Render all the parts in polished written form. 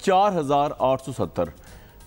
4,870।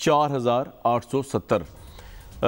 4,870।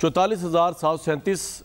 44,737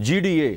GDA,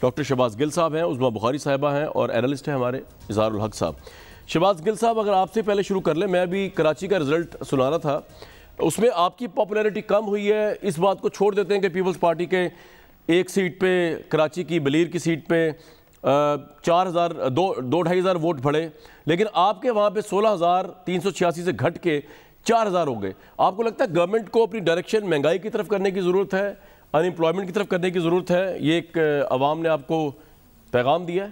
doctor Shahbaz گل صاحب ہیں، عظمیٰ بخاری صاحبہ ہیں، اور اینالسٹ ہیں ہمارے اظہار الحق صاحب. شہباز گل صاحب، اگر آپ سے پہلے شروع کر لیں. میں ابھی کراچی کا رزلٹ سنا رہا تھا، اس میں آپ کی پاپولیرٹی کم ہوئی ہے. اس بات کو چھوڑ دیتے ہیں کہ پیپلز پارٹی کے ایک سیٹ پہ، کراچی کی بلیر کی سیٹ پہ 2,500 ووٹ پڑے، لیکن آپ کے وہاں پہ 16,386 سے گھٹ کے 4,000 ہو گئے. آپ کو لگتا ہے گورنمنٹ کو اپنی ڈائریکشن مہنگائی کی طرف کرنے کی ضرورت ہے، ان امپلائمنٹ کی طرف کرنے کی ضرورت ہے؟ یہ ایک عوام نے آپ کو پیغام دیا ہے،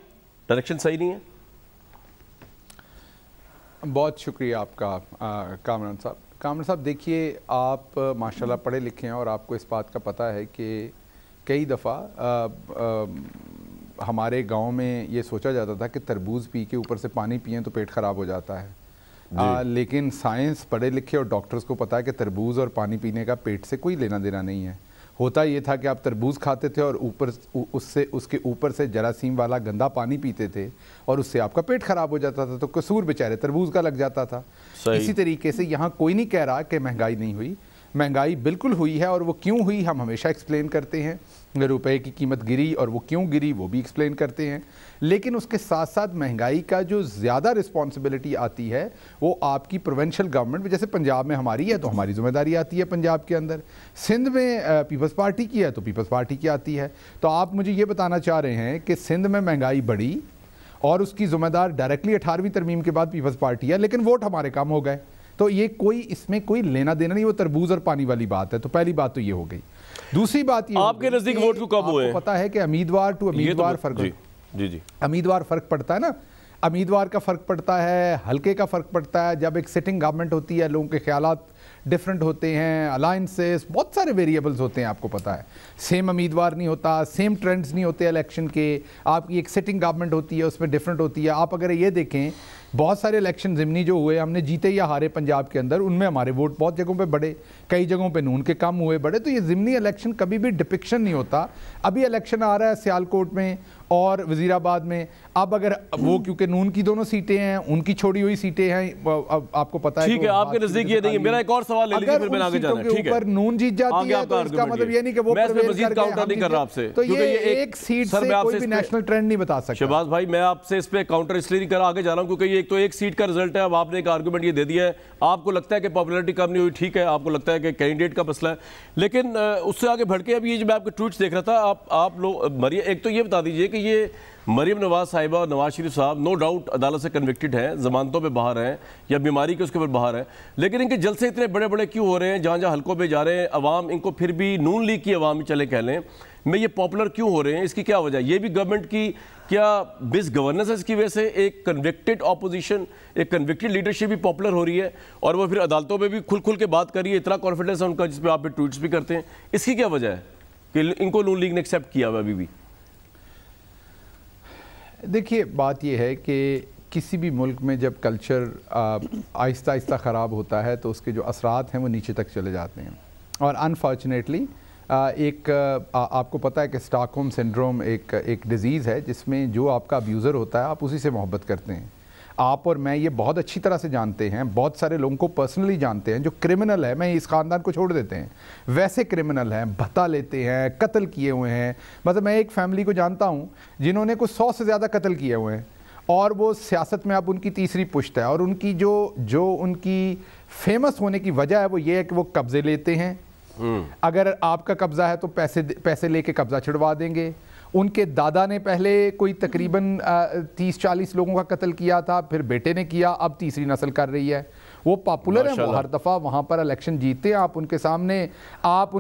ڈائریکشن صحیح نہیں ہے. بہت شکریہ آپ کا کامران صاحب. کامران صاحب دیکھیے، آپ ماشاءاللہ پڑھے لکھے ہیں اور آپ کو اس بات کا پتہ ہے کہ کئی دفعہ ہمارے گاؤں میں یہ سوچا جاتا تھا کہ تربوز پی کے اوپر سے پانی پئیں تو پیٹ خراب ہو جاتا ہے. لیکن سائنس، پڑھے لکھے اور ڈاکٹرز کو پتہ ہے کہ تربوز اور پانی پینے کا پیٹ سے کوئی لینا دینا نہیں ہے. ہوتا یہ تھا کہ آپ تربوز کھاتے تھے اور اس کے اوپر سے جراثیم والا گندا پانی پیتے تھے اور اس سے آپ کا پیٹ خراب ہو جاتا تھا، تو قصور بیچارے تربوز کا لگ جاتا تھا. اسی طریقے سے یہاں کوئی نہیں کہہ رہا کہ مہنگائی نہیں ہوئی. مہنگائی بالکل ہوئی ہے، اور وہ کیوں ہوئی ہم ہمیشہ ایکسپلین کرتے ہیں. روپے کی قیمت گری اور وہ کیوں گری وہ بھی ایکسپلین کرتے ہیں. لیکن اس کے ساتھ ساتھ مہنگائی کا جو زیادہ رسپانسبلٹی آتی ہے وہ آپ کی پروونشل گورنمنٹ، جیسے پنجاب میں ہماری ہے تو ہماری ذمہ داری آتی ہے پنجاب کے اندر، سندھ میں پیپلز پارٹی کی ہے تو پیپلز پارٹی کی آتی ہے. تو آپ مجھے یہ بتانا چاہ رہے ہیں کہ سندھ میں مہنگائی بڑھی اور اس کی ذمہ دار ڈائریکٹلی 18ویں ترمیم کے بعد پیپلز پارٹی ہے، لیکن ووٹ ہمارے کم ہو گئے. تو یہ اس میں کوئی لینا دینا نہیں، وہ تربوز اور پانی والی بات ہے. تو پہلی بات تو یہ ہو گئی. دوسری بات یہ آپ کے نزدیک ووٹ کو کب ہوئے؟ آپ کو پتہ ہے کہ امیدوار ٹو امیدوار فرق امیدوار فرق پڑتا ہے نا. امیدوار کا فرق پڑتا ہے، حلقے کا فرق پڑتا ہے. جب ایک سٹنگ گورنمنٹ ہوتی ہے لوگوں کے خیالات ڈفرنٹ ہوتے ہیں، الائنسز، بہت سارے ویریبلز ہوتے ہیں. آپ کو پتہ ہے سیم امیدوار نہیں ہوتا، سیم ٹرینڈز نہیں ہوتے الیکشن کے. آپ کی ایک سٹنگ گورنمنٹ ہوتی ہے، اس میں ڈفرنٹ ہوتی ہے. آپ اگر یہ دیکھیں بہت سارے الیکشن ضمنی جو ہوئے، ہم نے جیتے یا ہارے پنجاب کے اندر، ان میں ہمارے ووٹ بہت جگہوں پہ بڑھے، کئی جگہوں پہ نون کے کم ہوئے بڑھے. تو یہ ضمنی الیکشن کبھی بھی ڈپکشن نہیں ہوتا. ابھی الیکشن آ رہا ہے سیالکوٹ میں اور وزیر آباد میں. اب اگر وہ کیونکہ نون کی دونوں سیٹیں ہیں، ان کی چھوڑی ہوئی سیٹیں ہیں، آپ کو پتہ ہے. ٹھیک ہے، آپ کے نزدیک یہ نہیں ہے. میرا ایک اور سوال لے لیجیے پھر میں آگے جانا ہے. ٹھیک ہے، اوپر نون جیت جاتی ہے تو اس کا مطلب یہ نہیں کہ وہ میں اس میں مزید کاؤنٹر نہیں کر رہا آپ سے. تو یہ ایک سیٹ سے کوئی بھی نیشنل ٹرینڈ نہیں بتا سکتا. شہباز بھائی، میں آپ سے اس پہ کاؤنٹر اس لیے نہیں کر رہا، آگے جا رہا ہوں کیونکہ یہ ایک تو ایک سیٹ کا رزلٹ ہے. اب آپ نے ایک آرگومنٹ یہ دے دیا ہے، آپ کو لگتا ہے کہ پاپولیرٹی کم نہیں ہوئی. ٹھیک ہے، آپ کو لگتا ہے کہ کینڈیڈیٹ کا مسئلہ ہے، لیکن اس سے آگے بڑھ کے اب یہ جو میں آپ کے ٹویٹس دیکھ رہا تھا، آپ لوگ ایک تو یہ بتا دیجئے کہ یہ مریم نواز صاحبہ اور نواز شریف صاحب نو ڈاؤٹ عدالت سے کنوکٹڈ ہیں، ضمانتوں پہ باہر ہیں یا بیماری کے اس کے اوپر باہر ہیں، لیکن ان کے جلسے اتنے بڑے بڑے کیوں ہو رہے ہیں؟ جہاں جہاں حلقوں پہ جا رہے ہیں عوام ان کو پھر بھی نون لیگ کی عوام چلے کہہ لیں میں یہ پاپولر کیوں ہو رہے ہیں؟ اس کی کیا وجہ ہے؟ یہ بھی گورنمنٹ کی کیا بس گورننس ہے اس کی وجہ سے ایک کنوکٹڈ اپوزیشن، ایک کنوکٹڈ لیڈرشپ بھی پاپولر ہو رہی ہے اور وہ پھر عدالتوں پہ بھی کھل کھل کے بات کر رہی ہے؟ اتنا کانفیڈنس ہے ان کا جس پہ آپ پہ ٹویٹس بھی کرتے ہیں. اس کی کیا وجہ ہے کہ ان کو نون لیگ نے ایکسیپٹ کیا ہوا ابھی بھی؟ دیکھیے بات یہ ہے کہ کسی بھی ملک میں جب کلچر آہستہ آہستہ خراب ہوتا ہے تو اس کے جو اثرات ہیں وہ نیچے تک چلے جاتے ہیں. اور انفارچونیٹلی ایک آپ کو پتہ ہے کہ اسٹاک ہوم سنڈروم ایک ڈیزیز ہے جس میں جو آپ کا ابیوزر ہوتا ہے آپ اسی سے محبت کرتے ہیں. آپ اور میں یہ بہت اچھی طرح سے جانتے ہیں، بہت سارے لوگوں کو پرسنلی جانتے ہیں جو کرمنل ہے. میں اس خاندان کو چھوڑ دیتے ہیں، ویسے کرمنل ہیں، بھتا لیتے ہیں، قتل کیے ہوئے ہیں. مطلب میں ایک فیملی کو جانتا ہوں جنہوں نے کوئی 100 سے زیادہ قتل کیے ہوئے ہیں اور وہ سیاست میں اب ان کی تیسری پشت ہے. اور ان کی جو ان کی فیمس ہونے کی وجہ ہے وہ یہ ہے کہ وہ قبضے لیتے ہیں. اگر آپ کا قبضہ ہے تو پیسے لے کے قبضہ چھڑوا دیں گے. ان کے دادا نے پہلے کوئی تقریباً 30-40 لوگوں کا قتل کیا تھا، پھر بیٹے نے کیا، اب تیسری نسل کر رہی ہے. وہ پاپولر ہیں، وہ ہر دفعہ وہاں پر الیکشن جیتے ہیں. آپ ان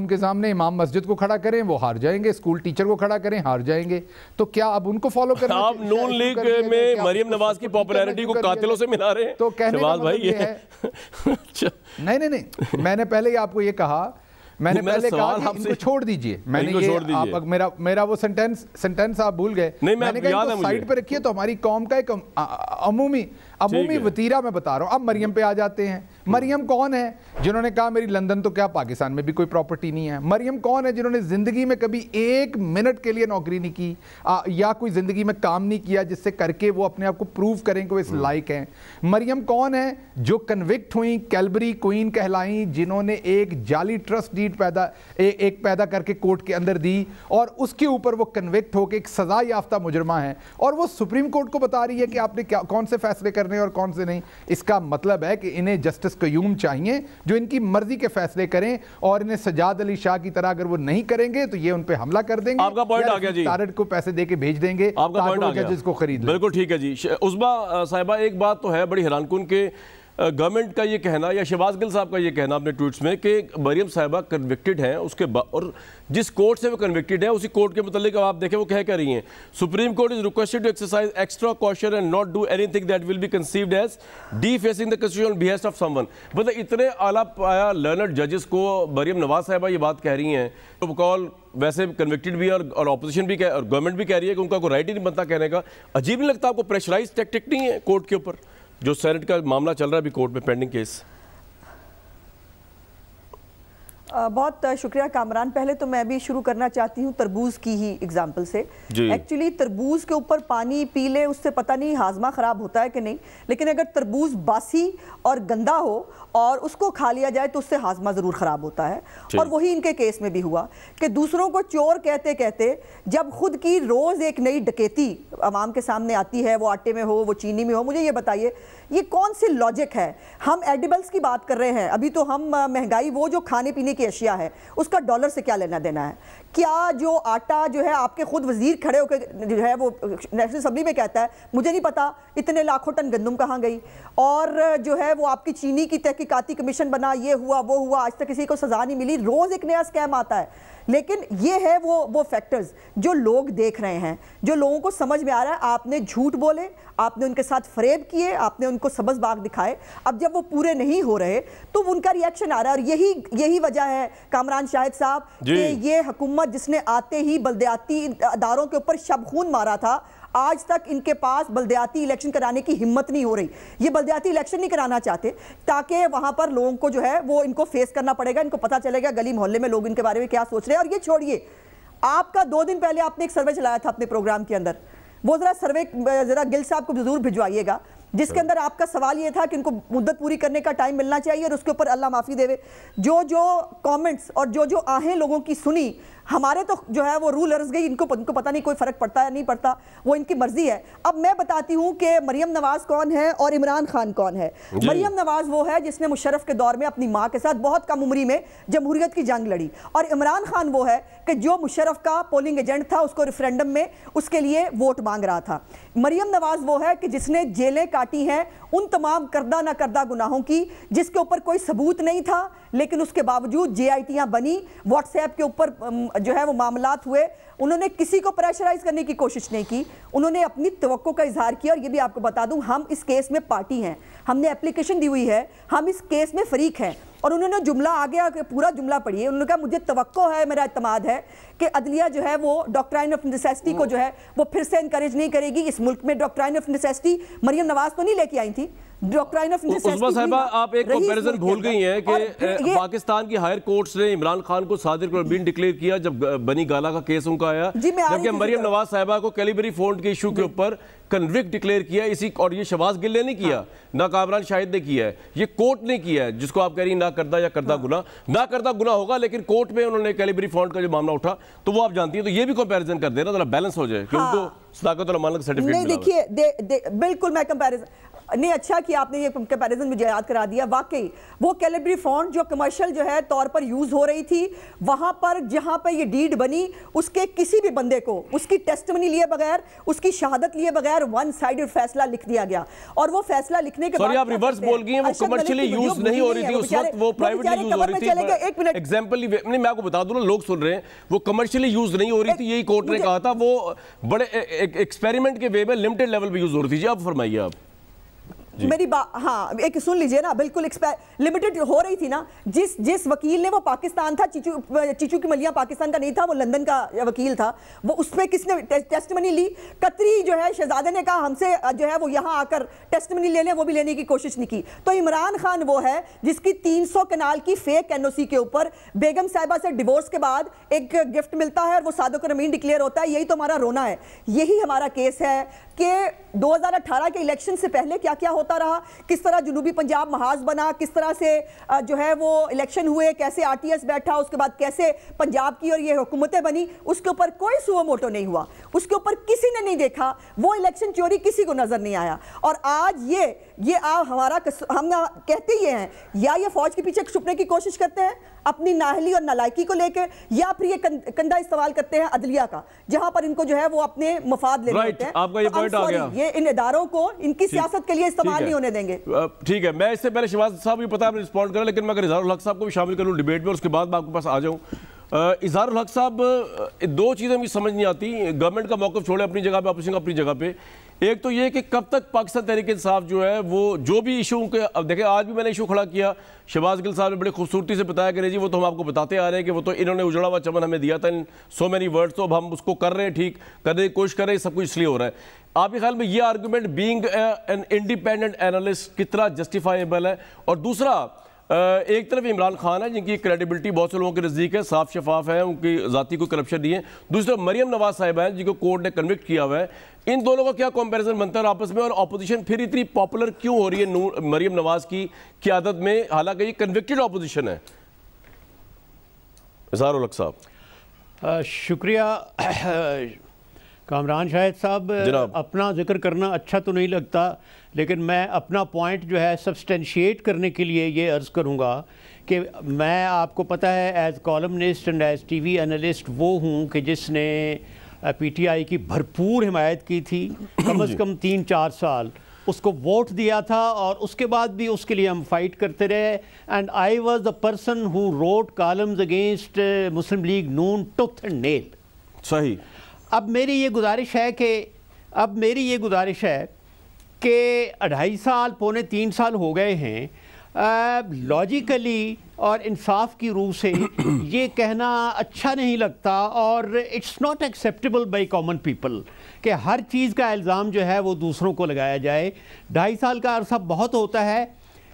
کے سامنے امام مسجد کو کھڑا کریں وہ ہار جائیں گے، اسکول ٹیچر کو کھڑا کریں ہار جائیں گے. تو کیا اب ان کو فالو کرنا؟ آپ نون لیگ میں مریم نواز کی پاپولیرٹی کو قاتلوں سے ملا رہے ہیں؟ تو کہنے کا مطلب یہ ہے نہیں میں نے پہلے ہی آپ کو یہ کہا، میں نے پہلے کہا کہ ان کو چھوڑ دیجئے. میں نے یہ میرا وہ سنٹینس آپ بھول گئے. میں نے کہا ان کو سائیڈ پہ رکھیے. تو ہماری قوم کا ایک عمومی وطیرہ میں بتا رہا ہوں. اب مریم پہ آ جاتے ہیں. مریم کون ہے جنہوں نے کہا میری لندن تو کیا پاکستان میں بھی کوئی پراپرٹی نہیں ہے؟ مریم کون ہے جنہوں نے زندگی میں کبھی 1 منٹ کے لیے نوکری نہیں کی یا کوئی زندگی میں کام نہیں کیا جس سے کر کے وہ اپنے آپ کو پروو کریں کہ وہ اس لائق ہیں؟ مریم کون ہے جو کنوکٹ ہوئیں، کیلبری کوئین کہلائیں، جنہوں نے ایک جعلی ٹرسٹ ڈیڈ پیدا کر کے کورٹ کے اندر دی اور اس کے اوپر وہ کنوکٹ ہو کے ایک سزا یافتہ مجرمہ ہیں، اور وہ سپریم کورٹ کو بتا رہی ہے کہ آپ نے کون سے فیصلے کرنے اور کون سے نہیں۔ اس کا مطلب ہے کہ انہیں جسٹس قیوم چاہیے جو ان کی مرضی کے فیصلے کریں، اور انہیں سجاد علی شاہ کی طرح اگر وہ نہیں کریں گے تو یہ ان پہ حملہ کر دیں گے، آپ کا پوائنٹ آ گیا جی، تارڈ کو پیسے دے کے بھیج دیں گے تاکہ جس کو خرید لیں۔ بالکل ٹھیک ہے جی۔ عظمیٰ صاحبہ ایک بات تو ہے بڑی حیران کن کہ گورنمنٹ کا یہ کہنا یا شہباز گل صاحب کا یہ کہنا اپنے ٹویٹس میں کہ مریم صاحبہ کنوکٹڈ ہیں، اس کے اور جس کورٹ سے وہ کنوکٹڈ ہیں اسی کورٹ کے متعلق آپ دیکھیں وہ کہہ رہی ہیں Supreme Court is requested to exercise extra caution and not do anything that will be conceived as defacing the Constitution on behest of someone. مطلب اتنے اعلیٰ پایا لرنڈ ججز کو مریم نواز صاحبہ یہ بات کہہ رہی ہیں، تو بقول ویسے کنوکٹڈ بھی اور اپوزیشن بھی اور گورنمنٹ بھی کہہ رہی ہے کہ ان کا کوئی رائٹ ہی نہیں بنتا کہنے کا۔ عجیب نہیں لگتا آپ کو پریشرائز ٹیکٹک نہیں ہے کورٹ کے اوپر جو سینٹ کا معاملہ چل رہا ہے ابھی کورٹ میں پینڈنگ کیس؟ بہت شکریہ کامران۔ پہلے تو میں بھی شروع کرنا چاہتی ہوں تربوز کی ہی اگزامپل سے۔ ایکچولی تربوز کے اوپر پانی پی لے اس سے پتہ نہیں ہاضمہ خراب ہوتا ہے کہ نہیں، لیکن اگر تربوز باسی اور گندا ہو اور اس کو کھا لیا جائے تو اس سے ہاضمہ ضرور خراب ہوتا ہے، اور وہی ان کے کیس میں بھی ہوا کہ دوسروں کو چور کہتے کہتے جب خود کی روز ایک نئی ڈکیتی عوام کے سامنے آتی ہے، وہ آٹے میں ہو وہ چینی میں ہو، مجھے یہ بتائیے یہ کون سی لاجک ہے؟ ہم ایڈیبلز کی بات کر رہے ہیں، ابھی تو ہم مہنگائی وہ جو کھانے پینے کی اشیاء ہے اس کا ڈالر سے کیا لینا دینا ہے؟ کیا جو آٹا جو ہے آپ کے خود وزیر کھڑے ہو کے جو ہے وہ نیشنل اسمبلی میں کہتا ہے مجھے نہیں پتا اتنے لاکھوں ٹن گندم کہاں گئی، اور جو ہے وہ آپ کی چینی کی تحقیقاتی کمیشن بنا، یہ ہوا وہ ہوا، آج تک کسی کو سزا نہیں ملی، روز ایک نیا اسکیم آتا ہے۔ لیکن یہ ہے وہ فیکٹرز جو لوگ دیکھ رہے ہیں، جو لوگوں کو سمجھ میں آ رہا ہے۔ آپ نے جھوٹ بولے، آپ نے ان کے ساتھ فریب کیے، آپ نے ان کو سبز باغ دکھائے، اب جب وہ پورے نہیں ہو رہے تو ان کا ریاکشن آ رہا ہے، اور یہی وجہ ہے کامران شاہد صاحب کہ یہ حکومت جس نے آتے ہی بلدیاتی اداروں کے اوپر شب خون مارا تھا، آج تک ان کے پاس بلدیاتی الیکشن کرانے کی ہمت نہیں ہو رہی۔ یہ بلدیاتی الیکشن نہیں کرانا چاہتے تاکہ وہاں پر لوگوں کو جو ہے وہ ان کو فیس کرنا پڑے گا، ان کو پتہ چلے گا گلی محلے میں لوگ ان کے بارے میں کیا سوچ رہے ہیں۔ اور یہ چھوڑیے، آپ کا 2 دن پہلے آپ نے ایک سروے چلایا تھا اپنے پروگرام کے اندر، وہ سروے گل صاحب کو ضرور بھجوائیے گا، جس کے اندر آپ کا سوال یہ تھا کہ ان کو مدت پوری کرنے کا ٹائم ملنا چاہیے، اور اس کے اوپر اللہ معافی دے، جو کامنٹس اور جو آہیں لوگوں کی سنی، ہمارے تو جو ہے وہ رول ارز گئی، ان کو پتہ نہیں کوئی فرق پڑتا ہے نہیں پڑتا، وہ ان کی مرضی ہے۔ اب میں بتاتی ہوں کہ مریم نواز کون ہے اور عمران خان کون ہے۔ مریم نواز وہ ہے جس نے مشرف کے دور میں اپنی ماں کے ساتھ بہت کم عمری میں جمہوریت کی جنگ لڑی، اور عمران خان وہ ہے کہ جو مشرف کا پولنگ ایجنٹ تھا، اس کو ریفرینڈم میں اس کے لیے ووٹ مانگ رہا تھا۔ مریم نواز وہ ہے کہ جس نے جیلیں کاٹی ہیں ان تمام کردہ نہ کردہ گناہوں کی، جس کے اوپر کوئی ثبوت نہیں تھا، لیکن اس کے باوجود JITیاں بنی، واٹس ایپ کے اوپر جو ہے وہ معاملات ہوئے، انہوں نے کسی کو پریشرائز کرنے کی کوشش نہیں کی، انہوں نے اپنی توقع کا اظہار کیا۔ اور یہ بھی آپ کو بتا دوں، ہم اس کیس میں پارٹی ہیں، ہم نے اپلیکیشن دی ہوئی ہے، ہم اس کیس میں فریق ہیں، اور انہوں نے جملہ آگے پورا جملہ پڑھیے، انہوں نے کہا مجھے توقع ہے، میرا اعتماد ہے کہ عدلیہ جو ہے وہ ڈاکٹرائن آف نیسیسٹی کو جو ہے وہ پھر سے انکریج نہیں کرے گی۔ اس ملک میں doctrine of necessity Maryam Nawaz تو نہیں لے کے آئی تھی، ڈاکٹرائن آف نیسیسٹی۔ عظمیٰ صاحبہ آپ ایک کمپیریزن بھول گئی ہیں کہ پاکستان کی ہائر کورٹس نے عمران خان کو صادق البین ڈکلیئر کیا جب بنی گالا کا کیس ان کا آیا، جبکہ مریم نواز صاحبہ کو کیلیبری فونڈ کے ایشو کے اوپر کنوکٹ ڈکلیئر کیا اسی، اور یہ شہباز گل نے نہیں کیا، نہ کامران شاہد نے کیا ہے، یہ کورٹ نے کیا ہے، جس کو آپ کہہ رہی ہیں نہ کردہ یا کردہ گناہ، نہ کردہ گناہ ہوگا لیکن کورٹ میں انہوں نے کیلیبری فونڈ کا جو معاملہ اٹھا تو وہ آپ جانتی ہیں۔ تو یہ بھی کمپیریزن کر دینا ذرا بیلنس ہو جائے کہ ان کو صداقت العمانہ کا سرٹیفکیٹ ملا۔ نہیں دیکھیے، بالکل میں کمپیریزن نہیں، اچھا کہ آپ نے یہ کمپیریزن مجھے یاد کرا دیا۔ واقعی وہ کیلیبری فونڈ جو کمرشل جو ہے طور پر یوز ہو رہی تھی، وہاں پر جہاں پہ یہ ڈیڈ بنی، اس کے کسی بھی بندے کو اس کی ٹیسٹمنی لیے بغیر، اس کی شہادت لیے بغیر ون سائیڈڈ فیصلہ لکھ دیا گیا، اور وہ فیصلہ لکھنے کے بعد سوری آپ ریورس بول گئی ہیں، وہ کمرشلی یوز نہیں ہو رہی تھی اس وقت، وہ پرائیویٹلی یوز ہو رہی تھی۔ ایگزامپل میں آپ کو بتا دوں نا، لوگ سن رہے ہیں، وہ کمرشلی یوز نہیں ہو رہی تھی، یہی کورٹ نے کہا تھا، وہ بڑے ایکسپیریمنٹ کے وے میں لمیٹڈ لیول پہ یوز ہو رہی تھی۔ جی آپ فرمائیے۔ آپ میری ہاں ایک سن لیجئے نا, بالکل لمیٹڈ ہو رہی تھی نا. جس وکیل نے, وہ پاکستان تھا, چیچو کی ملیاں پاکستان کا نہیں تھا, وہ لندن کا وکیل تھا, وہ اس پہ کس نے ٹیسٹمنی لی؟ قطری جو ہے شہزادے نے کہا ہم سے جو ہے وہ یہاں آ کر ٹیسٹمنی لے لیں, وہ بھی لینے کی کوشش نہیں کی. تو عمران خان وہ ہے جس کی 300 کنال کی فیک NOC کے اوپر بیگم صاحبہ سے ڈیورس کے بعد ایک گفٹ ملتا ہے اور وہ صادق الامین ڈکلیئر ہوتا ہے. یہی تو ہمارا رونا ہے, یہی ہمارا کیس ہے کہ 2018 کے الیکشن سے پہلے کیا کیا ہوتا رہا, کس طرح جنوبی پنجاب محاذ بنا, کس طرح سے جو ہے وہ الیکشن ہوئے, کیسے RTS بیٹھا, اس کے بعد کیسے پنجاب کی اور یہ حکومتیں بنی, اس کے اوپر کوئی سو موٹو نہیں ہوا, اس کے اوپر کسی نے نہیں دیکھا, وہ الیکشن چوری کسی کو نظر نہیں آیا. اور آج یہ ہمارا ہم کہتے یہ ہیں, یا یہ فوج کے پیچھے چھپنے کی کوشش کرتے ہیں اپنی نااہلی اور نالائکی کو لے کے, یا پھر یہ کندھا استعمال کرتے ہیں عدلیہ کا, جہاں پر ان کو جو ہے وہ اپنے مفاد لے لیتے ہیں. آپ کا یہ پوائنٹ آ گیا, یہ ان اداروں کو ان کی سیاست کے لیے استعمال نہیں ہونے دیں گے. ٹھیک ہے, میں اس سے پہلے شہباز صاحب بھی پتا ہے رسپونڈ کریں, لیکن میں اگر اظہار الحق صاحب کو بھی شامل کروں ڈیبیٹ میں, اس کے بعد میں آپ کے پاس آ جاؤں. اظہار الحق صاحب, دو چیزیں بھی سمجھ نہیں آتی, گورنمنٹ کا موقف چھوڑے اپنی جگہ پہ, اپوزیشن کا اپنی جگہ پہ. ایک تو یہ کہ کب تک پاکستان تحریک انصاف جو ہے وہ جو بھی ایشو کے, اب دیکھیں آج بھی میں نے ایشو کھڑا کیا, شہباز گل صاحب نے بڑی خوبصورتی سے بتایا کہ جی وہ تو ہم آپ کو بتاتے آ رہے ہیں کہ وہ تو انہوں نے اجڑا ہوا چمن ہمیں دیا تھا ان سو مینی ورڈز, تو اب ہم اس کو کر رہے ہیں, ٹھیک کرنے کی کوشش کر رہے ہیں, سب کچھ اس لیے ہو رہا ہے. آپ کے خیال میں یہ argument being an independent analyst کتنا جسٹیفائیبل ہے؟ اور دوسرا, ایک طرف عمران خان ہے جن کی کریڈیبلٹی بہت سے لوگوں کے نزدیک ہے, صاف شفاف ہے, ان کی ذاتی کوئی کرپشن نہیں ہے. دوسری طرف مریم نواز صاحبہ ہیں جن کو کورٹ نے کنوکٹ کیا ہوا ہے. ان دونوں کا کیا کمپیریزن بنتا ہے آپس میں, اور اپوزیشن پھر اتنی پاپولر کیوں ہو رہی ہے مریم نواز کی قیادت میں, حالانکہ یہ کنوکٹڈ اپوزیشن ہے؟ اظہار الحق صاحب. شکریہ کامران شاہد صاحب. اپنا ذکر کرنا اچھا تو نہیں لگتا, لیکن میں اپنا پوائنٹ جو ہے سبسٹینشیٹ کرنے کے لیے یہ عرض کروں گا کہ میں, آپ کو پتہ ہے, as columnist and as T V analyst وہ ہوں کہ جس نے PTI کی بھرپور حمایت کی تھی, کم از کم 3-4 سال اس کو ووٹ دیا تھا, اور اس کے بعد بھی اس کے لیے ہم فائٹ کرتے رہے. And I was the person who wrote columns against Muslim League Noon tooth and nail. صحیح. اب میری یہ گزارش ہے کہ 2.5 سال پونے 3 سال ہو گئے ہیں, لاجیکلی اور انصاف کی روح سے یہ کہنا اچھا نہیں لگتا, اور it's not acceptable by common people کہ ہر چیز کا الزام جو ہے وہ دوسروں کو لگایا جائے. 2.5 سال کا عرصہ بہت ہوتا ہے,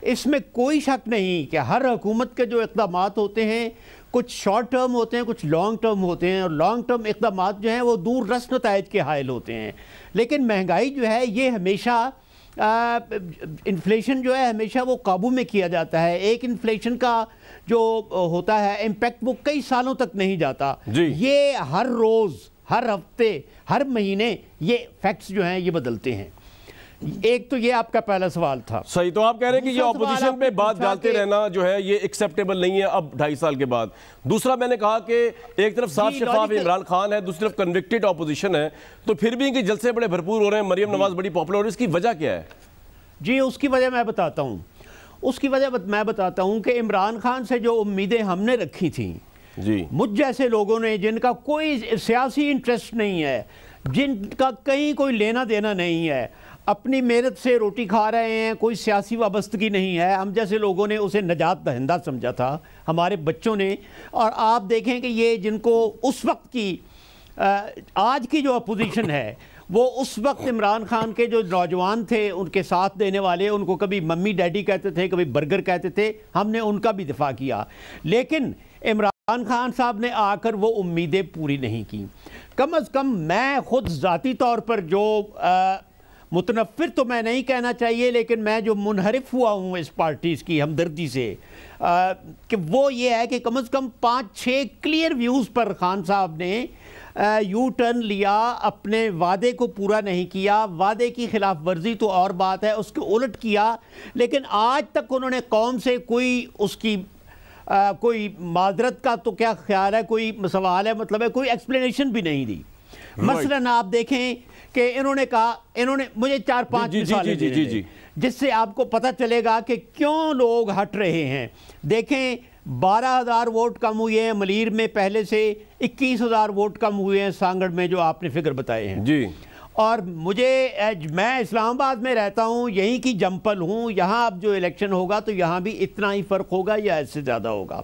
اس میں کوئی شک نہیں کہ ہر حکومت کے جو اقدامات ہوتے ہیں کچھ شارٹ ٹرم ہوتے ہیں, کچھ لانگ ٹرم ہوتے ہیں, اور لانگ ٹرم اقدامات جو ہیں وہ دور رس نتائج کے حائل ہوتے ہیں. لیکن مہنگائی جو ہے یہ ہمیشہ, انفلیشن جو ہے ہمیشہ وہ قابو میں کیا جاتا ہے. ایک انفلیشن کا جو ہوتا ہے امپیکٹ وہ کئی سالوں تک نہیں جاتا. یہ ہر روز, ہر ہفتے, ہر مہینے یہ فیکٹس جو ہیں یہ بدلتے ہیں. ایک تو یہ آپ کا پہلا سوال تھا. صحیح. تو آپ کہہ رہے ہیں کہ یہ اپوزیشن پہ بات ڈالتے رہنا جو ہے یہ ایکسیپٹیبل نہیں ہے اب 2.5 سال کے بعد. دوسرا, میں نے کہا کہ ایک طرف صاف شفاف عمران خان ہے, دوسری طرف کنوکٹڈ اپوزیشن ہے, تو پھر بھی ان کے جلسے بڑے بھرپور ہو رہے ہیں, مریم نواز بڑی پاپولر ہو رہی ہے, اس کی وجہ کیا ہے؟ جی اس کی وجہ میں بتاتا ہوں کہ عمران خان سے جو امیدیں ہم نے رکھی تھیں, جی مجھ جیسے لوگوں نے جن کا کوئی سیاسی انٹرسٹ نہیں ہے, جن کا کہیں کوئی لینا دینا نہیں ہے, اپنی محنت سے روٹی کھا رہے ہیں, کوئی سیاسی وابستگی نہیں ہے, ہم جیسے لوگوں نے اسے نجات دہندہ سمجھا تھا, ہمارے بچوں نے. اور آپ دیکھیں کہ یہ جن کو اس وقت کی, آج کی جو اپوزیشن ہے وہ اس وقت عمران خان کے جو نوجوان تھے ان کے ساتھ دینے والے, ان کو کبھی ممی ڈیڈی کہتے تھے, کبھی برگر کہتے تھے, ہم نے ان کا بھی دفاع کیا. لیکن عمران خان صاحب نے آ کر وہ امیدیں پوری نہیں کی. کم از کم میں خود ذاتی طور پر جو متنفر تو میں نہیں کہنا چاہیے, لیکن میں جو منحرف ہوا ہوں اس پارٹیز کی ہمدردی سے, کہ وہ یہ ہے کہ کم از کم 5-6 کلیئر ویوز پر خان صاحب نے یو ٹرن لیا, اپنے وعدے کو پورا نہیں کیا. وعدے کی خلاف ورزی تو اور بات ہے, اس کے الٹ کیا, لیکن آج تک انہوں نے قوم سے کوئی اس کی کوئی معذرت کا تو کیا خیال ہے, کوئی سوال ہے مطلب ہے, کوئی ایکسپلینیشن بھی نہیں دی. مثلاً آپ دیکھیں کہ انہوں نے کہا, انہوں نے مجھے 4-5 مثالیں دیں جس سے آپ کو پتہ چلے گا کہ کیوں لوگ ہٹ رہے ہیں. دیکھیں 12,000 ووٹ کم ہوئے ہیں ملیر میں, پہلے سے 21,000 ووٹ کم ہوئے ہیں سانگڑ میں, جو آپ نے فگر بتائے ہیں. جی. اور میں اسلام آباد میں رہتا ہوں، یہیں کی جمپل ہوں، یہاں اب جو الیکشن ہوگا تو یہاں بھی اتنا ہی فرق ہوگا یا اس سے زیادہ ہوگا.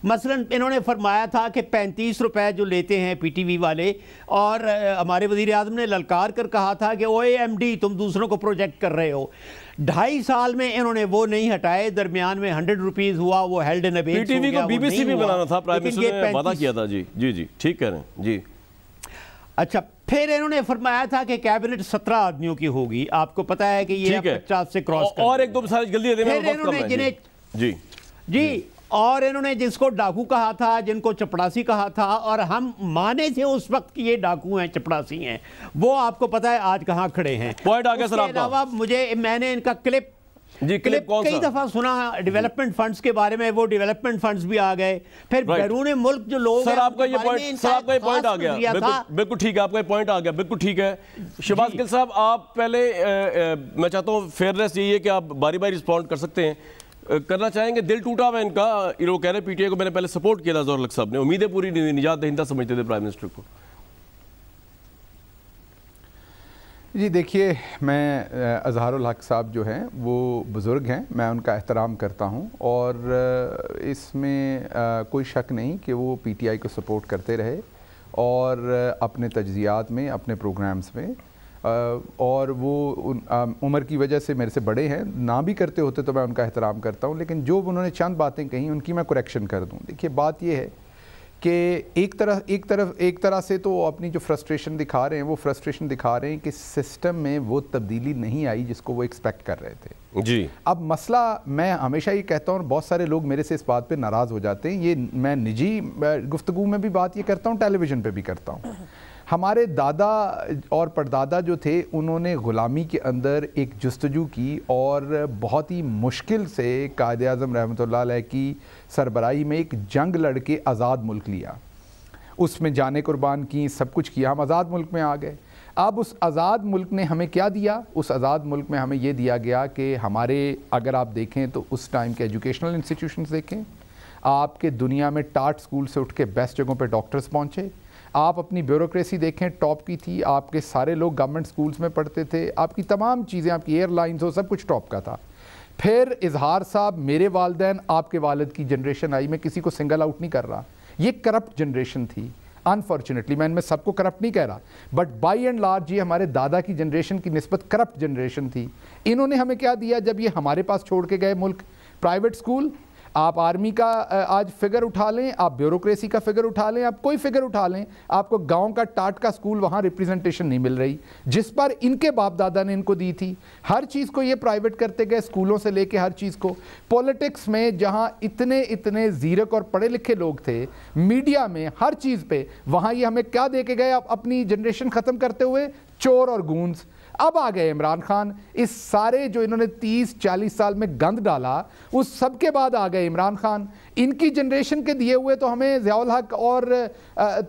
مثلا انہوں نے فرمایا تھا کہ 35 روپے جو لیتے ہیں پی ٹی وی والے، اور ہمارے وزیر اعظم نے للکار کر کہا تھا کہ او اے ایم ڈی تم دوسروں کو پروجیکٹ کر رہے ہو. 2.5 سال میں انہوں نے وہ نہیں ہٹائے. درمیان میں 100 روپیز ہوا، وہ ہیلڈ ان ابینس ہو گیا. پی ٹی وی کو بی بی سی بھی بنانا تھا، پرائم منسٹر نے وعدہ کیا تھا. جی جی جی ٹھیک کہہ رہے ہیں جی. اچھا، پھر انہوں نے فرمایا تھا کہ کیبنٹ 17 آدمیوں کی ہوگی. آپ کو پتا ہے کہ یہ 50 سے کراس کر. اور ایک دو مثال جلدی دے دیں. پھر انہوں نے جی اور انہوں نے جس کو ڈاکو کہا تھا، جن کو چپڑاسی کہا تھا، اور ہم مانے تھے اس وقت کہ یہ ڈاکو ہیں، چپڑاسی ہیں، وہ آپ کو پتا ہے آج کہاں کھڑے ہیں. پوائنٹ آ گیا سر آپ کا. علاوہ میں نے ان کا کلپ کئی دفعہ سنا ڈیولپمنٹ فنڈز کے بارے میں. وہ ڈیولپمنٹ فنڈز بھی آ گئے. پھر بیرون ملک جو لوگ سر آپ کا یہ پوائنٹ آ گیا. بالکل ٹھیک ہے، آپ کا یہ پوائنٹ آ گیا. بالکل ٹھیک ہے. شہباز گل صاحب، آپ پہلے میں چاہتا ہوں فیئرنیس یہی ہے کہ آپ باری باری رسپونڈ کر سکتے ہیں. کرنا چاہیں گے؟ دل ٹوٹا ہوا ان کا. وہ کہہ رہے پی ٹی آئی کو میں نے پہلے سپورٹ کیا تھا ظہور الحق صاحب نے، امیدیں پوری نجات دہندہ سمجھتے تھے پرائم منسٹر کو. جی دیکھیے، میں اظہار الحق صاحب جو ہیں وہ بزرگ ہیں، میں ان کا احترام کرتا ہوں، اور اس میں کوئی شک نہیں کہ وہ پی ٹی آئی کو سپورٹ کرتے رہے اور اپنے تجزیات میں، اپنے پروگرامز میں، اور وہ عمر کی وجہ سے میرے سے بڑے ہیں. نہ بھی کرتے ہوتے تو میں ان کا احترام کرتا ہوں، لیکن جو انہوں نے چند باتیں کہیں ان کی میں کریکشن کر دوں. دیکھیے بات یہ ہے کہ ایک طرح سے تو اپنی جو فرسٹریشن دکھا رہے ہیں، وہ فرسٹریشن دکھا رہے ہیں کہ سسٹم میں وہ تبدیلی نہیں آئی جس کو وہ ایکسپیکٹ کر رہے تھے. جی اب مسئلہ، میں ہمیشہ یہ کہتا ہوں، بہت سارے لوگ میرے سے اس بات پہ ناراض ہو جاتے ہیں، یہ میں نجی گفتگو میں بھی بات یہ کرتا ہوں، ٹیلی ویژن پہ بھی کرتا ہوں. ہمارے دادا اور پردادا جو تھے، انہوں نے غلامی کے اندر ایک جستجو کی اور بہت ہی مشکل سے قائد اعظم رحمۃ اللہ علیہ کی سربراہی میں ایک جنگ لڑ کے آزاد ملک لیا. اس میں جانیں قربان کی، سب کچھ کیا، ہم آزاد ملک میں آ گئے. اب اس آزاد ملک نے ہمیں کیا دیا؟ اس آزاد ملک میں ہمیں یہ دیا گیا کہ ہمارے، اگر آپ دیکھیں تو اس ٹائم کے ایجوکیشنل انسٹیٹیوشنز دیکھیں، آپ کے دنیا میں ٹاٹ سکول سے اٹھ کے بیسٹ جگہوں پہ ڈاکٹرز پہنچے. آپ اپنی بیوروکریسی دیکھیں، ٹاپ کی تھی. آپ کے سارے لوگ گورنمنٹ سکولز میں پڑھتے تھے. آپ کی تمام چیزیں، آپ کی ایئر لائنز ہو، سب کچھ ٹاپ کا تھا. پھر اظہار صاحب، میرے والدین، آپ کے والد کی جنریشن آئی. میں کسی کو سنگل آؤٹ نہیں کر رہا، یہ کرپٹ جنریشن تھی. انفارچونیٹلی میں ان میں سب کو کرپٹ نہیں کہہ رہا، بٹ بائی اینڈ لارج یہ ہمارے دادا کی جنریشن کی نسبت کرپٹ جنریشن تھی. انہوں نے ہمیں کیا دیا جب یہ ہمارے پاس چھوڑ کے گئے ملک؟ Private school. آپ آرمی کا آج فگر اٹھا لیں، آپ بیوروکریسی کا فگر اٹھا لیں، آپ کوئی فگر اٹھا لیں، آپ کو گاؤں کا ٹاٹ کا سکول وہاں ریپریزنٹیشن نہیں مل رہی جس پر ان کے باپ دادا نے ان کو دی تھی. ہر چیز کو یہ پرائیویٹ کرتے گئے، سکولوں سے لے کے ہر چیز کو. پولیٹکس میں جہاں اتنے زیرک اور پڑھے لکھے لوگ تھے، میڈیا میں، ہر چیز پہ، وہاں یہ ہمیں کیا دے کے گئے اپنی جنریشن ختم کرتے ہوئے؟ چور اور گونز. اب آ گئے عمران خان. اس سارے جو انہوں نے 30-40 سال میں گند ڈالا، اس سب کے بعد آ گئے عمران خان. ان کی جنریشن کے دیے ہوئے تو ہمیں ضیاء الحق اور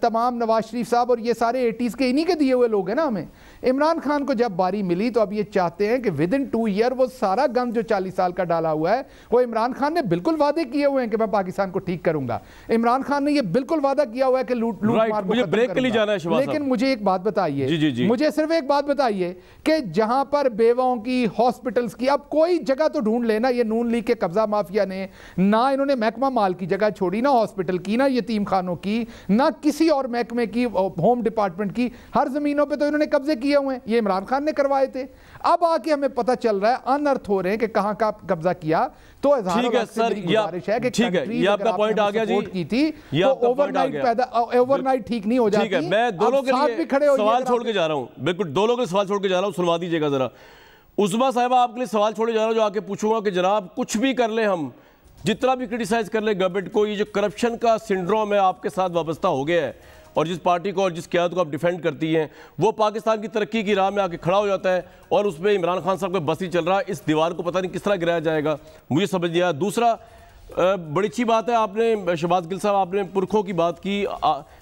تمام نواز شریف صاحب اور یہ سارے 80s کے انہی کے دیے ہوئے لوگ ہیں نا ہمیں. عمران خان کو جب باری ملی تو اب یہ چاہتے ہیں کہ ود ان 2 ایئر وہ سارا گند جو 40 سال کا ڈالا ہوا ہے، وہ عمران خان نے بالکل وعدے کیے ہوئے ہیں کہ میں پاکستان کو ٹھیک کروں گا. عمران خان نے یہ بالکل وعدہ کیا ہوا ہے کہ لوٹ مار کو ختم کروں گا. لیکن مجھے ایک بات بتائیے، مجھے صرف ایک بات بتائیے کہ جہاں پر بیواؤں کی، ہاسپٹلز کی، اب کوئی جگہ تو ڈھونڈ لینا. یہ نون لیگ کے قبضہ مافیا نے نہ انہوں نے محکمہ مال کی جگہ چھوڑی، نہ ہاسپٹل کی، نہ یتیم خانوں کی، نہ کسی اور محکمے کی، ہوم ڈپارٹمنٹ کی. ہر زمینوں پہ تو انہوں نے قبضے کیے ہوئے ہیں، یہ عمران خان نے کروائے تھے. اب آ کے ہمیں پتہ چل رہا ہے، انرتھ ہو رہے ہیں کہ کہاں کا قبضہ کیا. تو اظہار الحق سے میری گزارش ہے کہ کنٹریز اگر آپ نے سپورٹ کی تھی تو اوور نائٹ ٹھیک نہیں ہو جاتی. میں دونوں کے لیے سوال چھوڑ کے جا رہا ہوں، بالکل دونوں کے سوال چھوڑ کے جا رہا ہوں، سنوا دیجیے گا ذرا. عظمیٰ صاحبہ، آپ کے لیے سوال چھوڑے جا رہا ہوں جو آ کے پوچھوں گا کہ جناب کچھ بھی کر لیں، ہم جتنا بھی کرٹیسائز کر لیں گورنمنٹ کو، یہ جو کرپشن کا سنڈروم ہے آپ کے ساتھ وابستہ ہو گیا ہے، اور جس پارٹی کو اور جس قیادت کو آپ ڈیفینڈ کرتی ہیں، وہ پاکستان کی ترقی کی راہ میں آ کے کھڑا ہو جاتا ہے اور اس میں عمران خان صاحب کا بس ہی چل رہا ہے. اس دیوار کو پتہ نہیں کس طرح گرایا جائے گا، مجھے سمجھ نہیں آیا. دوسرا، بڑی اچھی بات ہے آپ نے شہباز گل صاحب، آپ نے پرکھوں کی بات کی،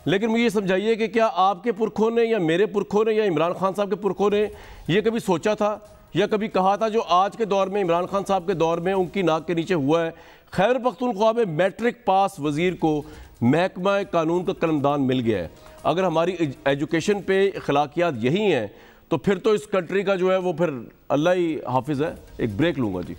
لیکن مجھے یہ سمجھائیے کہ کیا آپ کے پرکھوں نے یا میرے پرکھوں نے یا عمران خان صاحب کے پرکھوں نے یہ کبھی سوچا تھا یا کبھی کہا تھا جو آج کے دور میں عمران خان صاحب کے دور میں ان کی ناک کے نیچے ہوا ہے؟ خیبر پختونخوا میں میٹرک پاس وزیر کو محکمہ قانون کا قلمدان مل گیا ہے. اگر ہماری ایجوکیشن پہ اخلاقیات یہی ہیں تو پھر تو اس کنٹری کا جو ہے وہ پھر اللہ ہی حافظ ہے. ایک بریک لوں گا جی.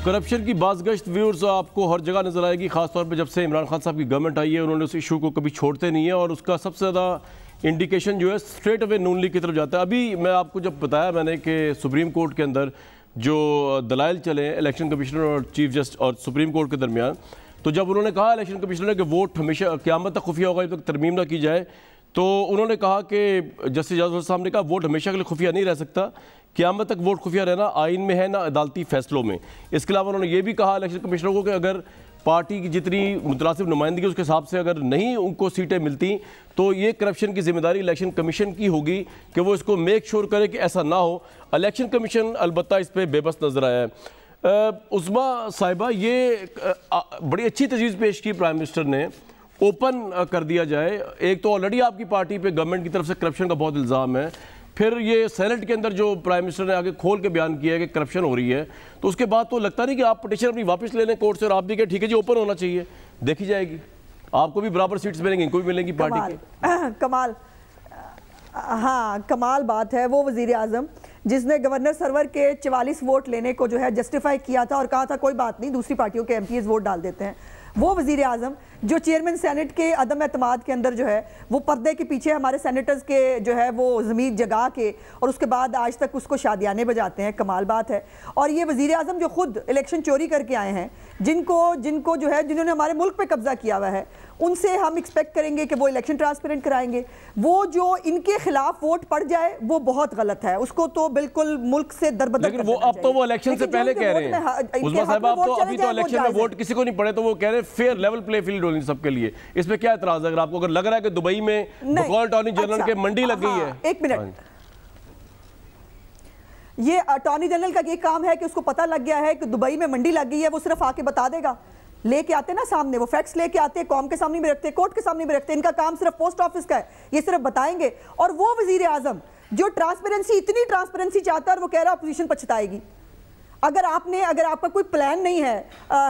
کرپشن کی بازگشت ویورز آپ کو ہر جگہ نظر آئے گی, خاص طور پہ جب سے عمران خان صاحب کی گورنمنٹ آئی ہے انہوں نے اس ایشو کو کبھی چھوڑتے نہیں ہیں, اور اس کا سب سے زیادہ انڈیکیشن جو ہے اسٹریٹ اوے نون لیگ کی طرف جاتا ہے. ابھی میں آپ کو جب بتایا میں نے کہ سپریم کورٹ کے اندر جو دلائل چلے الیکشن کمشنر اور چیف جسٹس اور سپریم کورٹ کے درمیان, تو جب انہوں نے کہا الیکشن کمشنر نے کہ ووٹ ہمیشہ قیامت تک خفیہ ہوگا جب تک ترمیم نہ کی جائے, تو انہوں نے کہا کہ جسٹس اجاز صاحب نے کہا ووٹ ہمیشہ کے لیے خفیہ نہیں رہ سکتا, قیامت تک ووٹ خفیہ رہنا آئین میں ہے نہ عدالتی فیصلوں میں. اس کے علاوہ انہوں نے یہ بھی کہا الیکشن کمشنر کو کہ اگر پارٹی کی جتنی متناسب نمائندگی اس کے حساب سے اگر نہیں ان کو سیٹیں ملتی تو یہ کرپشن کی ذمہ داری الیکشن کمیشن کی ہوگی کہ وہ اس کو میک شور کرے کہ ایسا نہ ہو. الیکشن کمیشن البتہ اس پہ بے بس نظر آیا ہے. عظمیٰ صاحبہ, یہ بڑی اچھی تجویز پیش کی پرائم منسٹر نے, اوپن کر دیا جائے. ایک تو آلریڈی آپ کی پارٹی پہ گورنمنٹ کی طرف سے کرپشن کا بہت الزام ہے, پھر یہ سینٹ کے اندر جو پرائم منسٹر نے آگے کھول کے بیان کیا ہے کہ کرپشن ہو رہی ہے, تو اس کے بعد تو لگتا نہیں کہ آپ پٹیشن اپنی واپس لے لیں کورٹ سے اور آپ بھی کہ ٹھیک ہے جی اوپن ہونا چاہیے, دیکھی جائے گی, آپ کو بھی برابر سیٹس ملیں گی, ان کو بھی ملیں گی پارٹی کے. کمال, ہاں کمال بات ہے. وہ وزیر اعظم جس نے گورنر سرور کے 44 ووٹ لینے کو جو ہے جسٹیفائی کیا تھا اور کہا تھا کوئی بات نہیں دوسری پارٹیوں کے ایم پی ایز ووٹ ڈال دیتے ہیں, وہ وزیر اعظم جو چیئرمین سینٹ کے عدم اعتماد کے اندر جو ہے وہ پردے کے پیچھے ہمارے سینیٹرز کے جو ہے وہ ضمیر جگا کے اور اس کے بعد آج تک اس کو شادیانے بجاتے ہیں, کمال بات ہے. اور یہ وزیر اعظم جو خود الیکشن چوری کر کے آئے ہیں, جن کو جو ہے جنہوں نے ہمارے ملک پہ قبضہ کیا ہوا ہے, ان سے ہم ایکسپیکٹ کریں گے کہ وہ الیکشن ٹرانسپیرنٹ کرائیں گے. وہ جو ان کے خلاف ووٹ پڑ جائے وہ بہت غلط ہے, اس کو تو بالکل ملک سے دربدر کر دینا چاہیے. لیکن اب تو وہ الیکشن سے پہلے کہہ رہے ہیں عظمیٰ صاحبہ, ابھی تو الیکشن میں ووٹ کسی کو نہیں پڑے تو وہ کہہ رہے ہیں فیئر لیول پلے فیلڈ ہونی سب کے لیے. اس پہ کیا اعتراض ہے؟ اگر آپ کو اگر لگ رہا ہے کہ دبئی میں بقول اٹارنی جنرل کے منڈی لگ گئی ہے. ایک منٹ, یہ اٹارنی جنرل کا یہ کام ہے کہ اس کو پتہ لگ گیا ہے کہ دبئی میں منڈی لگ گئی ہے, وہ صرف آ کے بتا دے گا. لے کے آتے نا سامنے, وہ فیکٹس لے کے آتے, قوم کے سامنے بھی رکھتے, کورٹ کے سامنے بھی رکھتے. ان کا کام صرف پوسٹ آفس کا ہے, یہ صرف بتائیں گے. اور وہ وزیر اعظم جو ٹرانسپیرنسی, اتنی ٹرانسپیرنسی چاہتا ہے اور وہ کہہ رہا ہے اپوزیشن پچھتائے گی. اگر آپ کا کوئی پلان نہیں ہے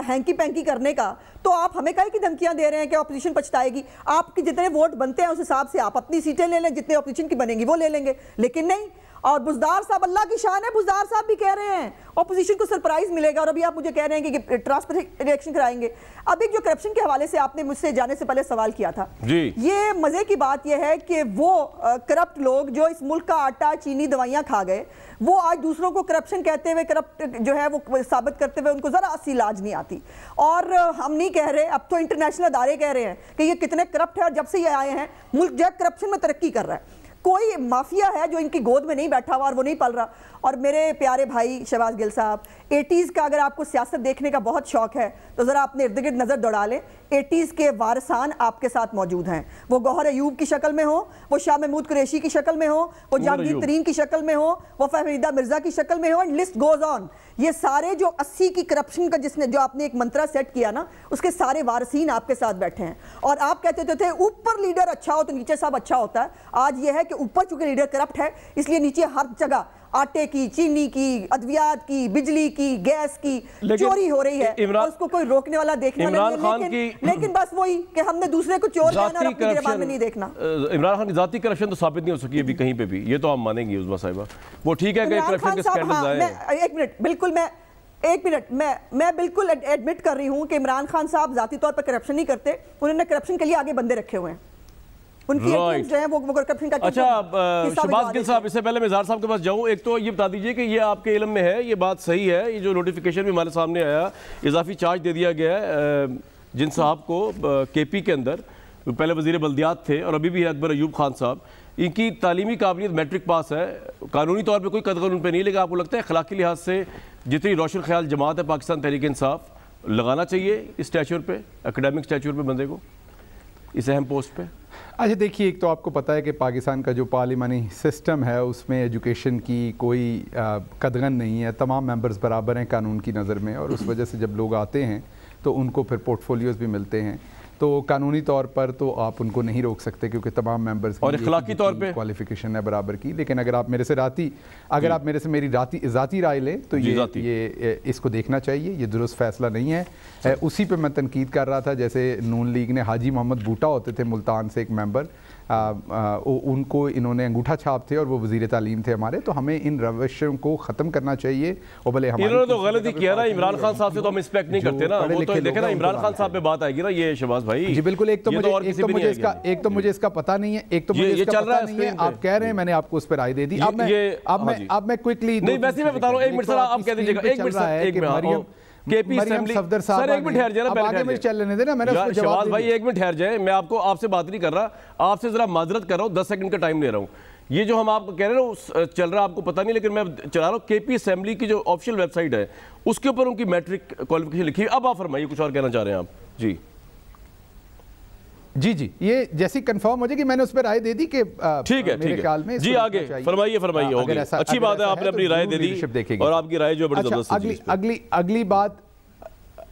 ہینکی پینکی کرنے کا تو آپ ہمیں کہے کی دھمکیاں دے رہے ہیں کہ اپوزیشن پچھتائے گی. آپ کے جتنے ووٹ بنتے ہیں اس حساب سے آپ اپنی سیٹیں لے لیں, جتنے اپوزیشن کی بنیں گی وہ لے لیں گے. لیکن نہیں, اور بزدار صاحب اللہ کی شان ہے, بزدار صاحب بھی کہہ رہے ہیں اپوزیشن کو سرپرائز ملے گا, اور ابھی آپ مجھے کہہ رہے ہیں کہ ٹرانسپیرنٹ الیکشن کرائیں گے. اب ایک جو کرپشن کے حوالے سے آپ نے مجھ سے جانے سے پہلے سوال کیا تھا, یہ مزے کی بات یہ ہے کہ وہ کرپٹ لوگ جو اس ملک کا آٹا چینی دوائیاں کھا گئے, وہ آج دوسروں کو کرپشن کہتے ہوئے, کرپٹ جو ہے وہ ثابت کرتے ہوئے ان کو ذرا سی لاج نہیں آتی. اور ہم نہیں کہہ رہے, اب تو انٹرنیشنل ادارے کہہ رہے ہیں کہ یہ کتنے کرپٹ ہے, اور جب سے یہ آئے ہیں ملک جو ہے کرپشن میں ترقی کر رہا ہے. کوئی مافیا ہے جو ان کی گود میں نہیں بیٹھا ہوا اور وہ نہیں پل رہا. اور میرے پیارے بھائی شہباز گل صاحب, 80s کا اگر آپ کو سیاست دیکھنے کا بہت شوق ہے تو ذرا اپنے ارد گرد نظر دوڑا لیں. 80s کے وارثان آپ کے ساتھ موجود ہیں, وہ گوہر ایوب کی شکل میں ہو, وہ شاہ محمود قریشی کی شکل میں ہو, وہ جہانگیر ترین کی شکل میں ہو, وہ فہمیدہ مرزا کی شکل میں ہو, اینڈ لسٹ گوز آن. یہ سارے جو 80 کی کرپشن کا جس نے جو آپ نے ایک منترا سیٹ کیا نا, اس کے سارے وارثین آپ کے ساتھ بیٹھے ہیں. اور آپ کہتے تھے اوپر لیڈر اچھا ہو تو نیچے سب اچھا ہوتا ہے. آج یہ ہے کہ اوپر چونکہ لیڈر کرپٹ ہے, اس لیے نیچے ہر جگہ آٹے کی, چینی کی, ادویات کی, بجلی کی, گیس کی چوری ہو رہی ہے, اور اس کو کوئی روکنے والا دیکھنے والا نہیں ہے. لیکن بس وہی کہ ہم نے دوسرے کو چور کہنا اور اپنی گربان میں نہیں دیکھنا. عمران خان کی ذاتی کرپشن تو ثابت نہیں ہو سکی ابھی کہیں پہ بھی, یہ تو آپ مانیں گی عظمیٰ صاحبہ. وہ ٹھیک ہے کہ کرپشن کے سکینڈلز آئے ہیں. ایک منٹ, بالکل میں بالکل ایڈمٹ کر رہی ہوں کہ عمران خان صاحب ذاتی طور پر کرپشن نہیں کرتے, انہوں نے کرپشن کے لیے آگے بندے رکھے ہوئے ہیں. ان کی ایکٹنگ جو ہے وہ کرپشن کا. اچھا شہباز گل صاحب, اس سے پہلے میں اظہار صاحب کے پاس جاؤں, ایک تو یہ بتا دیجئے کہ یہ آپ کے علم میں ہے, یہ بات صحیح ہے, یہ جو نوٹیفیکیشن بھی ہمارے سامنے آیا, اضافی چارج دے دیا گیا ہے جن صاحب کو کے پی کے اندر, پہلے وزیر بلدیات تھے اور ابھی بھی ہے اکبر ایوب خان صاحب. ان کی تعلیمی قابلیت میٹرک پاس ہے, قانونی طور پہ کوئی قدغن ان پہ نہیں, لیکن آپ کو لگتا ہے اخلاقی لحاظ سے جتنی روشن خیال جماعت ہے پاکستان تحریک انصاف, لگانا چاہیے اس اسٹیچر پہ, اکیڈمک اسٹیچر پہ بندے کو اس اہم پوسٹ پہ؟ اچھا دیکھیے, ایک تو آپ کو پتہ ہے کہ پاکستان کا جو پارلیمانی سسٹم ہے اس میں ایجوکیشن کی کوئی قدغن نہیں ہے, تمام ممبرز برابر ہیں قانون کی نظر میں, اور اس وجہ سے جب لوگ آتے ہیں تو ان کو پھر پورٹ فولیوز بھی ملتے ہیں. تو قانونی طور پر تو آپ ان کو نہیں روک سکتے کیونکہ تمام ممبرز اور اخلاقی طور پہ کوالیفیکیشن ہے برابر کی. لیکن اگر آپ میرے سے میری ذاتی رائے لیں تو یہ اس کو دیکھنا چاہیے, یہ درست فیصلہ نہیں ہے. اسی پہ میں تنقید کر رہا تھا, جیسے نون لیگ نے حاجی محمد بوٹا ہوتے تھے ملتان سے ایک ممبر, ان کو انہوں نے انگوٹھا چھاپ تھے اور وہ وزیر تعلیم تھے ہمارے, تو ہمیں ان روشوں کو ختم کرنا چاہیے. اور بھلے انہوں نے تو غلطی کیا نا, عمران خان صاحب سے تو ہم ایکسپیکٹ نہیں کرتے نا, وہ تو دیکھیں نا عمران خان صاحب پہ بات آئے گی نا. یہ شہباز بھائی جی بالکل, ایک تو مجھے اس کا پتہ نہیں ہے, ایک تو مجھے اس کا پتہ نہیں ہے. آپ کہہ رہے ہیں, میں نے آپ کو اس پہ رائے دے دی. اب میں کوئکلی نہیں, ویسے میں بتا رہا ہوں, ایک منٹ سر آپ کہہ دیجیے گا, ایک منٹ مریم صفدر صاحب, سر ایک منٹ ٹھہر جائے نا, آگے مجھے چل لینے دے نا, میں نے اس کو جواب شہباز بھائی ایک منٹ ٹھہر جائے, میں آپ سے بات نہیں کر رہا, آپ سے ذرا معذرت کر رہا ہوں, 10 سیکنڈ کا ٹائم لے رہا ہوں. یہ جو ہم آپ کو کہہ رہے ہیں چل رہا ہے آپ کو پتہ نہیں, لیکن میں چلا رہا ہوں کے پی اسمبلی کی جو آفیشیل ویب سائٹ ہے اس کے اوپر ان کی میٹرک کوالیفیکیشن لکھی ہے. اب آپ فرمائیے, کچھ اور کہنا چاہ رہے ہیں آپ. جی یہ جیسی کنفرم ہو جائے کہ میں نے اس پہ رائے دے دی کہ ٹھیک ہے, میرے خیال میں جی آگے فرمائیے. اچھی بات ہے, آپ نے اپنی رائے دے دی اور آپ کی رائے جو بڑی زبردست.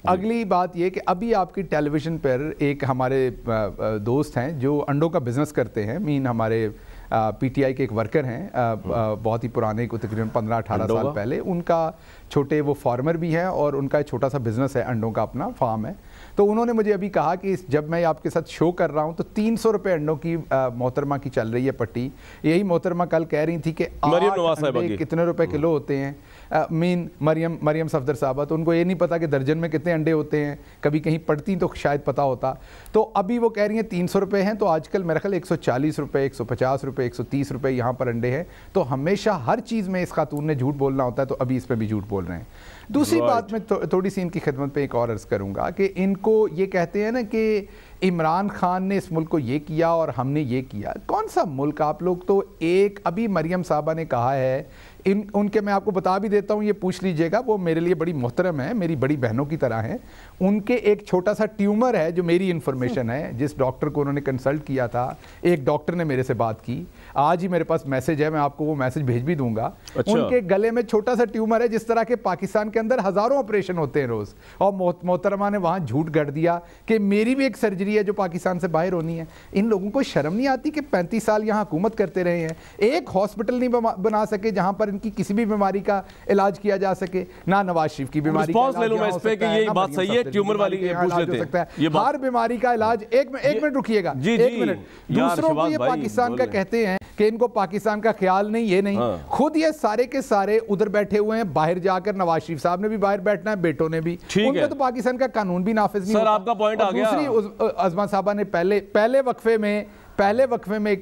اگلی بات یہ کہ ابھی آپ کی ٹیلی ویژن پر ایک ہمارے دوست ہیں جو انڈوں کا بزنس کرتے ہیں, ہمارے پی ٹی آئی کے ایک ورکر ہیں, بہت ہی پرانے کو تقریباً 15-18 سال پہلے. ان کا چھوٹے وہ فارمر بھی ہیں اور ان کا چھوٹا سا بزنس ہے, انڈوں کا اپنا فارم ہے. تو انہوں نے مجھے ابھی کہا کہ جب میں آپ کے ساتھ شو کر رہا ہوں تو 300 روپے انڈوں کی محترمہ کی چل رہی ہے پٹی. یہی محترمہ کل کہہ رہی تھی کہ انڈے کتنے روپے کلو ہوتے ہیں. مریم صفدر صاحبہ, تو ان کو یہ نہیں پتا کہ درجن میں کتنے انڈے ہوتے ہیں, کبھی کہیں پڑھتی تو شاید پتا ہوتا. تو ابھی وہ کہہ رہی ہیں 300 روپے ہیں, تو آج کل میرا خیال 140 روپے, 150 روپے, 130 روپے یہاں پر انڈے ہیں. تو ہمیشہ ہر چیز میں اس خاتون نے جھوٹ بولنا ہوتا ہے, تو ابھی اس پہ بھی جھوٹ بول رہے ہیں. دوسری بات میں تھوڑی سی ان کی خدمت پہ ایک اور عرض کروں گا کہ ان کو یہ کہتے ہیں نا کہ عمران خان نے اس ملک کو یہ کیا اور ہم نے یہ کیا. کون سا ملک آپ لوگ تو ایک ابھی مریم صاحبہ نے کہا ہے, ان کے میں آپ کو بتا بھی دیتا ہوں, یہ پوچھ لیجئے گا, وہ میرے لیے بڑی محترم ہے, میری بڑی بہنوں کی طرح ہیں. ان کے ایک چھوٹا سا ٹیومر ہے, جو میری انفارمیشن ہے, جس ڈاکٹر کو انہوں نے کنسلٹ کیا تھا, ایک ڈاکٹر نے میرے سے بات کی, آج ہی میرے پاس میسج ہے, میں آپ کو وہ میسج بھیج بھی دوں گا. ان کے گلے میں چھوٹا سا ٹیومر ہے, جس طرح کے پاکستان کے اندر ہزاروں آپریشن ہوتے ہیں روز, اور محترمہ نے وہاں جھوٹ گڑ دیا کہ میری بھی ایک سرجری ہے جو پاکستان سے باہر ہونی ہے. ان لوگوں کو شرم نہیں آتی کہ 35 سال یہاں حکومت کرتے رہے ہیں, ایک ہاسپٹل نہیں بنا سکے جہاں پر ان کی کسی بھی بیماری کا علاج کیا جا سکے, نہ نواز شریف کی بیماری کا علاج ہو سکتا ہے, نہ مریم صفدر کی بیماری کا علاج ہو سکتا ہے. ہر بیماری کا علاج, ایک منٹ رکیے گا, ایک منٹ. دوسروں کو یہ پاکستان کا کہتے ہیں کہ ان کو پاکستان کا خیال نہیں, یہ نہیں, خود یہ سارے کے سارے ادھر بیٹھے ہوئے ہیں, باہر جا کر نواز شریف صاحب نے بھی باہر بیٹھنا ہے, بیٹوں نے بھی, ان کو تو پاکستان کا قانون بھی نافذ نہیں ہوتا. سر آپ کا پوائنٹ آ گیا. دوسری عظما صاحبہ نے پہلے وقفے میں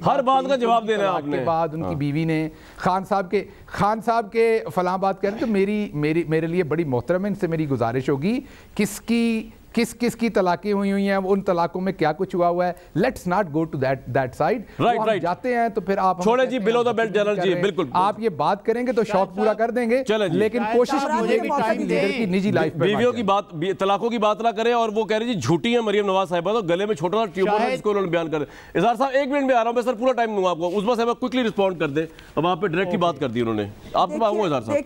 ہر بات کا جواب دینا ہے آپ نے. بعد ان کی بیوی نے خان صاحب کے فلاں بات کریں, تو میرے لیے بڑی محترم ہے, ان سے میری گزارش ہوگی, کس کی طلاقیں ہوئی ہیں, ان طلاقوں میں کیا کچھ ہوا ہے. Let's not go to that side. Right جاتے ہیں تو پھر آپ چھوڑے جی, بلو دا بیلٹ جنرل جی, بالکل آپ یہ بات کریں گے تو شوق پورا کر دیں گے, لیکن کوشش کیجیے کہ لیڈر کی نجی لائف پہ بیویوں کی بات, طلاقوں کی بات نہ کریں. اور وہ کہہ رہی جی جھوٹی ہیں مریم نواز صاحبہ, تو گلے میں چھوٹا سا ٹیومر ہے جس کو انہوں نے بیان کر دیا. اظہار صاحب ایک منٹ میں آ رہا ہوں, میں سر پورا ٹائم دوں گا آپ کو. عظما صاحبہ کوئکلی رسپونڈ کر دیں, اب آپ پہ ڈائریکٹ کی بات کر دی انہوں نے, آپ کو آؤں گا اظہار صاحب.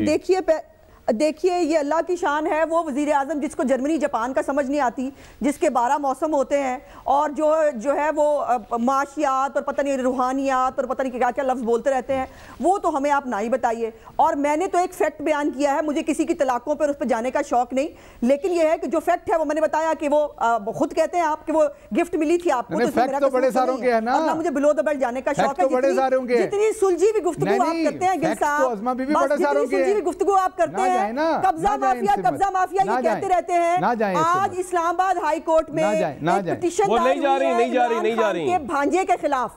دیکھیے دیکھیے یہ اللہ کی شان ہے, وہ وزیر اعظم جس کو جرمنی جاپان کا سمجھ نہیں آتی, جس کے 12 موسم ہوتے ہیں, اور جو ہے وہ معاشیات اور پتہ نہیں روحانیات اور پتہ نہیں کیا کیا لفظ بولتے رہتے ہیں, وہ تو ہمیں آپ نہ ہی بتائیے. اور میں نے تو ایک فیکٹ بیان کیا ہے, مجھے کسی کی طلاقوں پر اس پہ جانے کا شوق نہیں, لیکن یہ ہے کہ جو فیکٹ ہے وہ میں نے بتایا کہ وہ خود کہتے ہیں آپ کہ وہ گفٹ ملی تھی آپ کو, تو بڑے ساروں کے ہیں نا, اور مجھے بلو دا بیلٹ جانے کا شوق ہے. جتنی سلجھی بھی گفتگو آپ کرتے ہیں گل صاحب, جتنی سلجھی بھی گفتگو آپ کرتے ہیں, قبضہ مافیا یہ کہتے رہتے ہیں. آج اسلام آباد ہائی کورٹ میں پٹیشن کے بھانجے کے خلاف,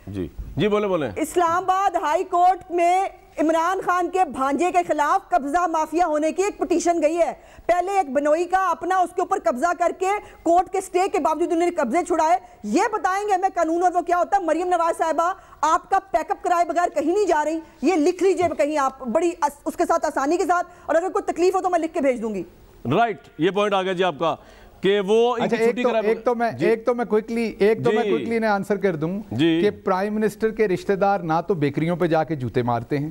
جی بولیں, اسلام آباد ہائی کورٹ میں عمران خان کے بھانجے کے خلاف قبضہ مافیا ہونے کی ایک پٹیشن گئی ہے. پہلے ایک بنوئی کا اپنا اس کے اوپر قبضہ کر کے کورٹ کے سٹے کے باوجود انہوں نے قبضے چھڑائے. یہ بتائیں گے ہمیں قانون اور وہ کیا ہوتا ہے. مریم نواز صاحبہ آپ کا پیک اپ کرائے بغیر کہیں نہیں جا رہی, یہ لکھ لیجئے کہیں آپ بڑی اس کے ساتھ آسانی کے ساتھ, اور اگر کوئی تکلیف ہو تو میں لکھ کے بھیج دوں گی. رائٹ, یہ پوائنٹ آ گیا جی آپ کا کہ وہ ایک تو میں کوئکلی نے آنسر کر دوں کہ پرائم منسٹر کے رشتہ دار نہ تو بیکریوں پہ جا کے جوتے مارتے ہیں,